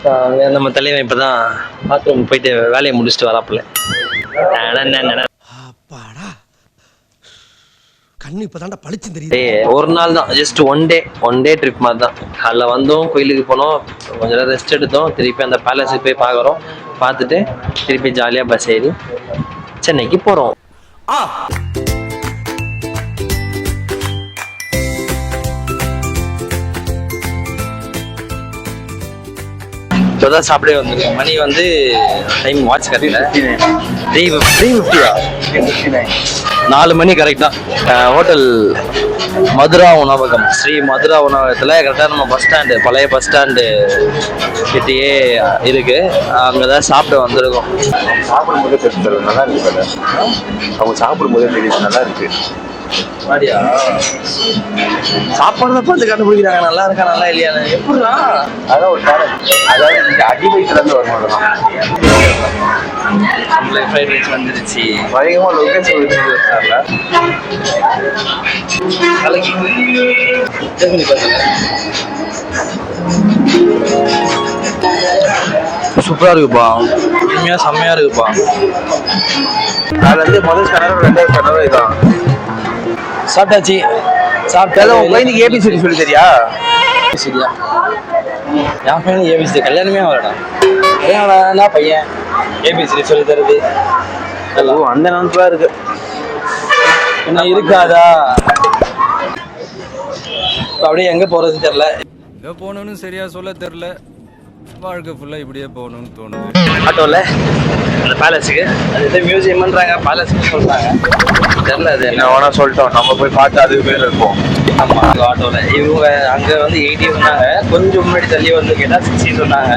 நம்ம தலைவன் இப்பதான் பாத்ரூம் போயிட்டு வேலையை முடிச்சுட்டு வராப்புல. அப்பாடா கண்ணு இப்பதான்டா பளிச்சு தெரியுது. ஒரு நாள் தான், ஜஸ்ட் ஒன் டே ட்ரிப் மாதிரி தான். அதில் வந்தோம், கோயிலுக்கு போனோம், கொஞ்ச நேரம் ரெஸ்ட் எடுத்தோம், திருப்பி அந்த பேலஸுக்கு போய் பார்க்குறோம், பார்த்துட்டு திருப்பி ஜாலியாக பஸ் ஏறி சென்னைக்கு போகிறோம். இப்போதான் சாப்பிடவே வந்துருக்கோம். மணி வந்து டைம் வாட்ச் கரெக்டில் 3:50 4 மணி கரெக்டாக. ஹோட்டல் மதுரா உணவகம், ஸ்ரீ மதுரா உணவகத்தில் கரெக்டாக நம்ம பஸ் ஸ்டாண்டு, பழைய பஸ் ஸ்டாண்டு கிட்டேயே இருக்கு. அங்கே தான் சாப்பிட வந்திருக்கோம். சாப்பிடும்போதே தெரிஞ்சு நல்லா இருக்கு. அவங்க சாப்பிடும்போதே தெரியுது நல்லா இருக்கு. அப்படியா? சாப்பாடு தான் பார்த்து கண்டுபிடிக்கிறாங்க நல்லா இருக்கா நல்லா இல்லையான்னு. எப்படின்னா அதான் ஒரு அதாவது இங்கே அடிவயத்துலேருந்து வரணும். ஃப்ரைட் ரைஸ் வந்துருச்சு. பயங்கரமாக லொக்கேஷன் வச்சார்ல சூப்பராக இருக்குப்பா, உண்மையாக செம்மையாக இருக்குப்பா. அதில் வந்து முதல் ஸ்கேனரும் ரெண்டாவது ஸ்கேனரும் இதான். சாப்பிட்டாச்சு. சாப்பிட்டாலும் உங்கள் பையனுக்கு ஏபிசிடி சொல்லி தெரியா? சரியா, என் பையனுக்கு ஏபிசிடி கல்யாணமே வரடா. கல்யாணம்னா பையன் ஏபிசிடி சொல்லி தருது. அந்த நினைப்புலாம் இருக்கு. என்ன இருக்காதா? அப்படியே எங்கே போகிறது தெரில, எங்கே போகணுன்னு சரியா சொல்ல தெரில. வாழ்க்கை ஃபுல்லாக இப்படியே போகணும்னு தோணுது. ஆட்டோவில் அந்த பேலஸுக்கு, அது எதோ மியூசியம்ன்றாங்க, பேலஸுக்கு சொல்கிறாங்க, தெரில அது என்ன வேணா சொல்லிட்டோம். நம்ம போய் பார்த்து அதுக்கு பேர் இருப்போம். ஆமாம், அங்கே ஆட்டோவில் இவங்க அங்கே வந்து 80 சொன்னாங்க, கொஞ்சம் முன்னாடி தள்ளி வந்து கேட்டால் 60 சொன்னாங்க.